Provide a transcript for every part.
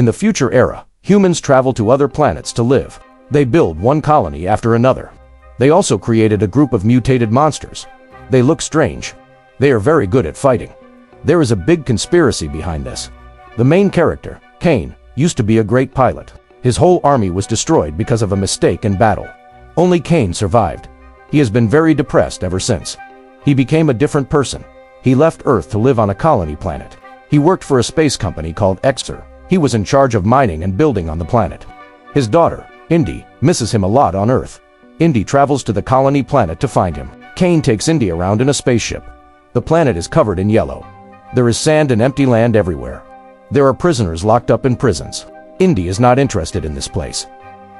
In the future era, humans travel to other planets to live. They build one colony after another. They also created a group of mutated monsters. They look strange. They are very good at fighting. There is a big conspiracy behind this. The main character, Cain, used to be a great pilot. His whole army was destroyed because of a mistake in battle. Only Cain survived. He has been very depressed ever since. He became a different person. He left Earth to live on a colony planet. He worked for a space company called Exer. He was in charge of mining and building on the planet. His daughter, Indy, misses him a lot on Earth. Indy travels to the colony planet to find him. Cain takes Indy around in a spaceship. The planet is covered in yellow. There is sand and empty land everywhere. There are prisoners locked up in prisons. Indy is not interested in this place.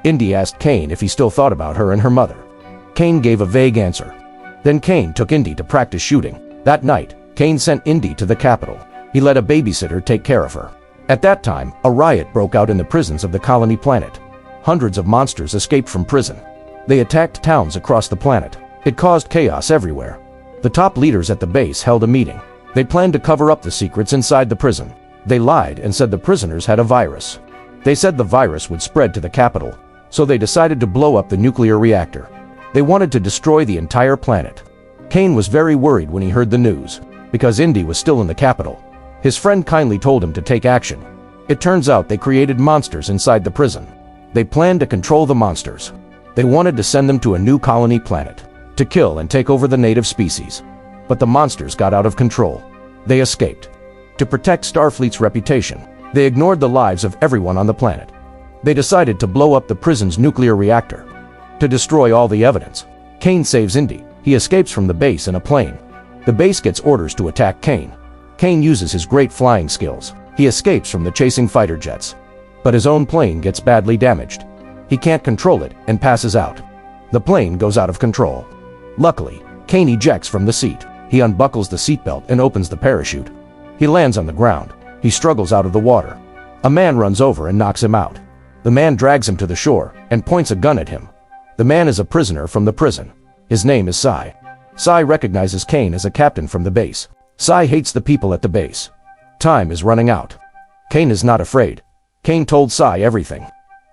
Indy asked Cain if he still thought about her and her mother. Cain gave a vague answer. Then Cain took Indy to practice shooting. That night, Cain sent Indy to the capital. He let a babysitter take care of her. At that time, a riot broke out in the prisons of the colony planet. Hundreds of monsters escaped from prison. They attacked towns across the planet. It caused chaos everywhere. The top leaders at the base held a meeting. They planned to cover up the secrets inside the prison. They lied and said the prisoners had a virus. They said the virus would spread to the capital, so they decided to blow up the nuclear reactor. They wanted to destroy the entire planet. Cain was very worried when he heard the news, because Indy was still in the capital. His friend kindly told him to take action. It turns out they created monsters inside the prison. They planned to control the monsters. They wanted to send them to a new colony planet, to kill and take over the native species. But the monsters got out of control. They escaped. To protect Starfleet's reputation, they ignored the lives of everyone on the planet. They decided to blow up the prison's nuclear reactor, to destroy all the evidence. Cain saves Indy. He escapes from the base in a plane. The base gets orders to attack Cain. Cain uses his great flying skills. He escapes from the chasing fighter jets. But his own plane gets badly damaged. He can't control it and passes out. The plane goes out of control. Luckily, Cain ejects from the seat. He unbuckles the seatbelt and opens the parachute. He lands on the ground. He struggles out of the water. A man runs over and knocks him out. The man drags him to the shore and points a gun at him. The man is a prisoner from the prison. His name is Sai. Sai recognizes Cain as a captain from the base. Sai hates the people at the base. Time is running out. Cain is not afraid. Cain told Sai everything.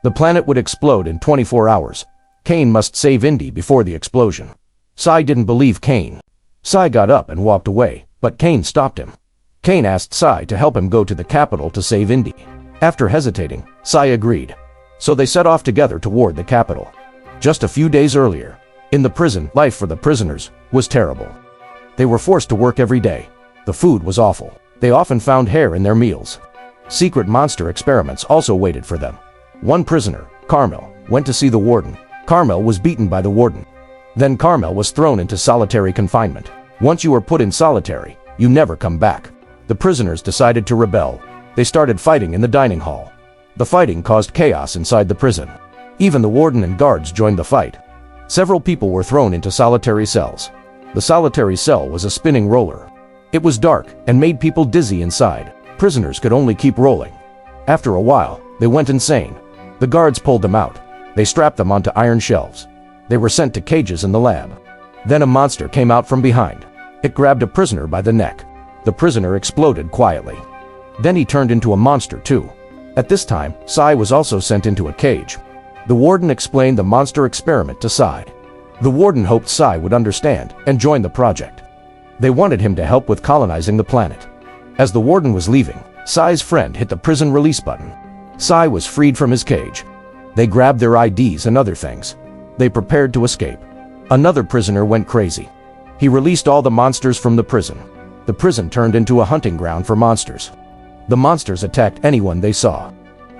The planet would explode in 24 hours. Cain must save Indy before the explosion. Sai didn't believe Cain. Sai got up and walked away, but Cain stopped him. Cain asked Sai to help him go to the capital to save Indy. After hesitating, Sai agreed. So they set off together toward the capital. Just a few days earlier, in the prison, life for the prisoners was terrible. They were forced to work every day. The food was awful. They often found hair in their meals. Secret monster experiments also waited for them. One prisoner, Carmel, went to see the warden. Carmel was beaten by the warden. Then Carmel was thrown into solitary confinement. Once you are put in solitary, you never come back. The prisoners decided to rebel. They started fighting in the dining hall. The fighting caused chaos inside the prison. Even the warden and guards joined the fight. Several people were thrown into solitary cells. The solitary cell was a spinning roller. It was dark and made people dizzy inside. Prisoners could only keep rolling. After a while, they went insane. The guards pulled them out. They strapped them onto iron shelves. They were sent to cages in the lab. Then a monster came out from behind. It grabbed a prisoner by the neck. The prisoner exploded quietly. Then he turned into a monster too. At this time, Sai was also sent into a cage. The warden explained the monster experiment to Sai. The warden hoped Sai would understand and join the project. They wanted him to help with colonizing the planet. As the warden was leaving, Sai's friend hit the prison release button. Sai was freed from his cage. They grabbed their IDs and other things. They prepared to escape. Another prisoner went crazy. He released all the monsters from the prison. The prison turned into a hunting ground for monsters. The monsters attacked anyone they saw.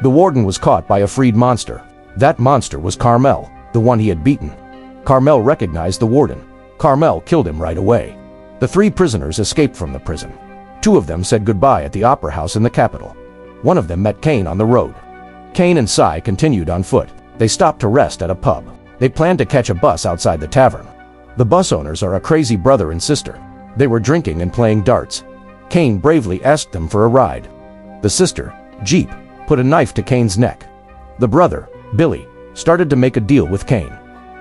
The warden was caught by a freed monster. That monster was Carmel, the one he had beaten. Carmel recognized the warden. Carmel killed him right away. The three prisoners escaped from the prison. Two of them said goodbye at the opera house in the capital. One of them met Cain on the road. Cain and Sai continued on foot. They stopped to rest at a pub. They planned to catch a bus outside the tavern. The bus owners are a crazy brother and sister. They were drinking and playing darts. Cain bravely asked them for a ride. The sister, Jeep, put a knife to Cain's neck. The brother, Billy, started to make a deal with Cain.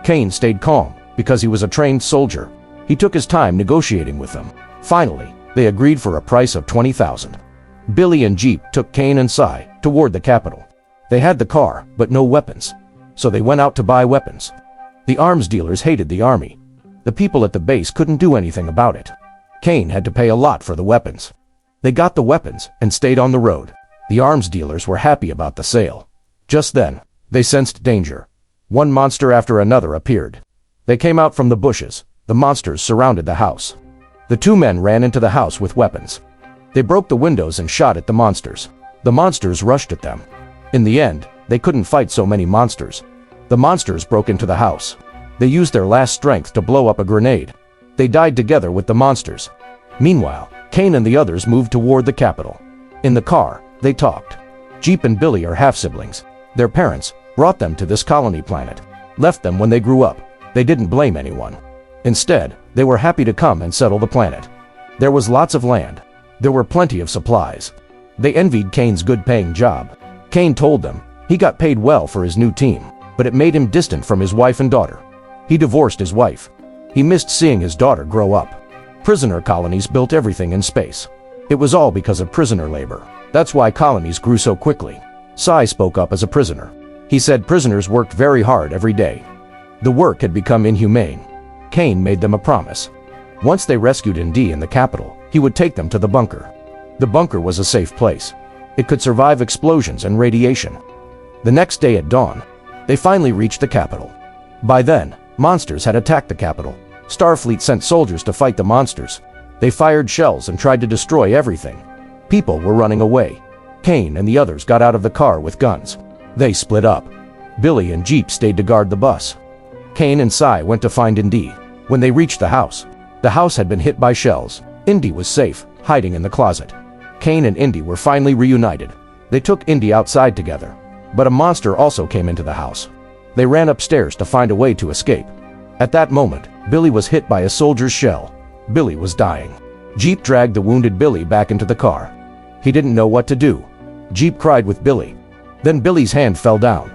Cain stayed calm because he was a trained soldier. He took his time negotiating with them. Finally, they agreed for a price of $20,000. Billy and Jeep took Cain and Sai toward the capital. They had the car, but no weapons. So they went out to buy weapons. The arms dealers hated the army. The people at the base couldn't do anything about it. Cain had to pay a lot for the weapons. They got the weapons and stayed on the road. The arms dealers were happy about the sale. Just then, they sensed danger. One monster after another appeared. They came out from the bushes. The monsters surrounded the house. The two men ran into the house with weapons. They broke the windows and shot at the monsters. The monsters rushed at them. In the end, they couldn't fight so many monsters. The monsters broke into the house. They used their last strength to blow up a grenade. They died together with the monsters. Meanwhile, Cain and the others moved toward the capital. In the car, they talked. Jeep and Billy are half-siblings. Their parents brought them to this colony planet, left them when they grew up. They didn't blame anyone. Instead, they were happy to come and settle the planet. There was lots of land. There were plenty of supplies. They envied Cain's good-paying job. Cain told them he got paid well for his new team, but it made him distant from his wife and daughter. He divorced his wife. He missed seeing his daughter grow up. Prisoner colonies built everything in space. It was all because of prisoner labor. That's why colonies grew so quickly. Sai spoke up as a prisoner. He said prisoners worked very hard every day. The work had become inhumane. Cain made them a promise. Once they rescued Indy in the capital, he would take them to the bunker. The bunker was a safe place. It could survive explosions and radiation. The next day at dawn, they finally reached the capital. By then, monsters had attacked the capital. Starfleet sent soldiers to fight the monsters. They fired shells and tried to destroy everything. People were running away. Cain and the others got out of the car with guns. They split up. Billy and Jeep stayed to guard the bus. Cain and Sai went to find Indy. When they reached the house had been hit by shells. Indy was safe, hiding in the closet. Cain and Indy were finally reunited. They took Indy outside together. But a monster also came into the house. They ran upstairs to find a way to escape. At that moment, Billy was hit by a soldier's shell. Billy was dying. Jeep dragged the wounded Billy back into the car. He didn't know what to do. Jeep cried with Billy. Then Billy's hand fell down.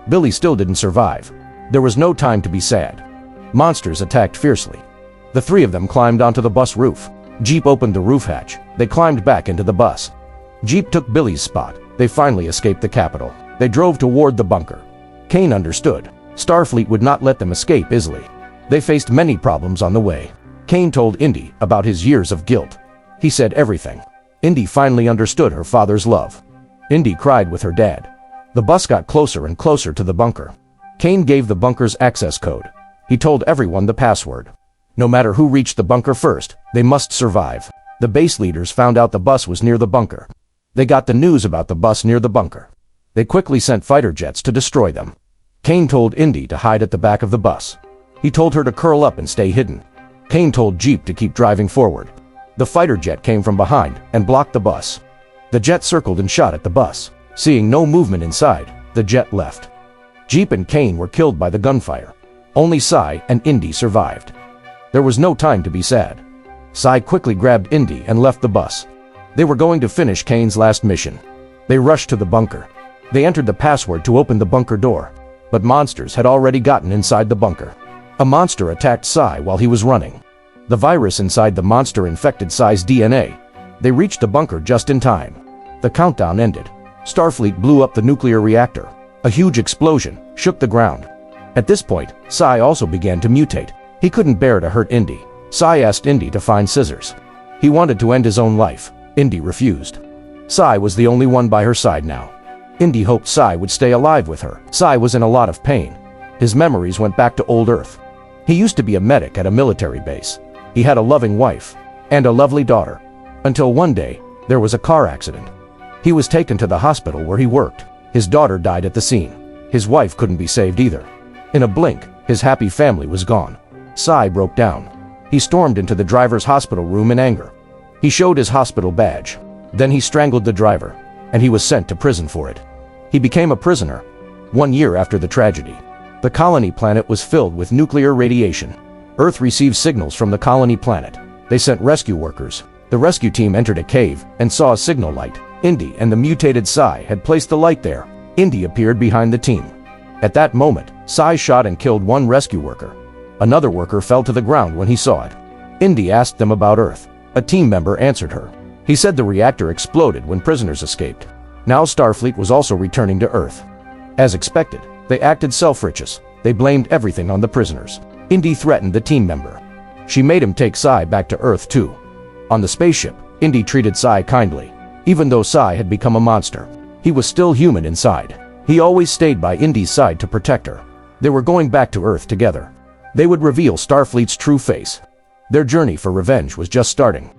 Billy still didn't survive. There was no time to be sad. Monsters attacked fiercely. The three of them climbed onto the bus roof. Jeep opened the roof hatch. They climbed back into the bus. Jeep took Billy's spot. They finally escaped the capital. They drove toward the bunker. Cain understood. Starfleet would not let them escape easily. They faced many problems on the way. Cain told Indy about his years of guilt. He said everything. Indy finally understood her father's love. Indy cried with her dad. The bus got closer and closer to the bunker. Cain gave the bunker's access code. He told everyone the password. No matter who reached the bunker first, they must survive. The base leaders found out the bus was near the bunker. They got the news about the bus near the bunker. They quickly sent fighter jets to destroy them. Cain told Indy to hide at the back of the bus. He told her to curl up and stay hidden. Cain told Jeep to keep driving forward. The fighter jet came from behind and blocked the bus. The jet circled and shot at the bus. Seeing no movement inside, the jet left. Jeep and Cain were killed by the gunfire. Only Sai and Indy survived. There was no time to be sad. Sai quickly grabbed Indy and left the bus. They were going to finish Cain's last mission. They rushed to the bunker. They entered the password to open the bunker door. But monsters had already gotten inside the bunker. A monster attacked Sai while he was running. The virus inside the monster infected Sai's DNA. They reached the bunker just in time. The countdown ended. Starfleet blew up the nuclear reactor. A huge explosion shook the ground. At this point, Sai also began to mutate. He couldn't bear to hurt Indy. Sai asked Indy to find scissors. He wanted to end his own life. Indy refused. Sai was the only one by her side now. Indy hoped Sai would stay alive with her. Sai was in a lot of pain. His memories went back to old Earth. He used to be a medic at a military base. He had a loving wife and a lovely daughter. Until one day, there was a car accident. He was taken to the hospital where he worked. His daughter died at the scene. His wife couldn't be saved either. In a blink, his happy family was gone. Sai broke down. He stormed into the driver's hospital room in anger. He showed his hospital badge. Then he strangled the driver, and he was sent to prison for it. He became a prisoner. 1 year after the tragedy, the colony planet was filled with nuclear radiation. Earth received signals from the colony planet. They sent rescue workers. The rescue team entered a cave and saw a signal light. Indy and the mutated Sai had placed the light there. Indy appeared behind the team. At that moment, Sai shot and killed one rescue worker. Another worker fell to the ground when he saw it. Indy asked them about Earth. A team member answered her. He said the reactor exploded when prisoners escaped. Now Starfleet was also returning to Earth. As expected, they acted self-righteous. They blamed everything on the prisoners. Indy threatened the team member. She made him take Sai back to Earth too. On the spaceship, Indy treated Sai kindly. Even though Sai had become a monster, he was still human inside. He always stayed by Indy's side to protect her. They were going back to Earth together. They would reveal Starfleet's true face. Their journey for revenge was just starting.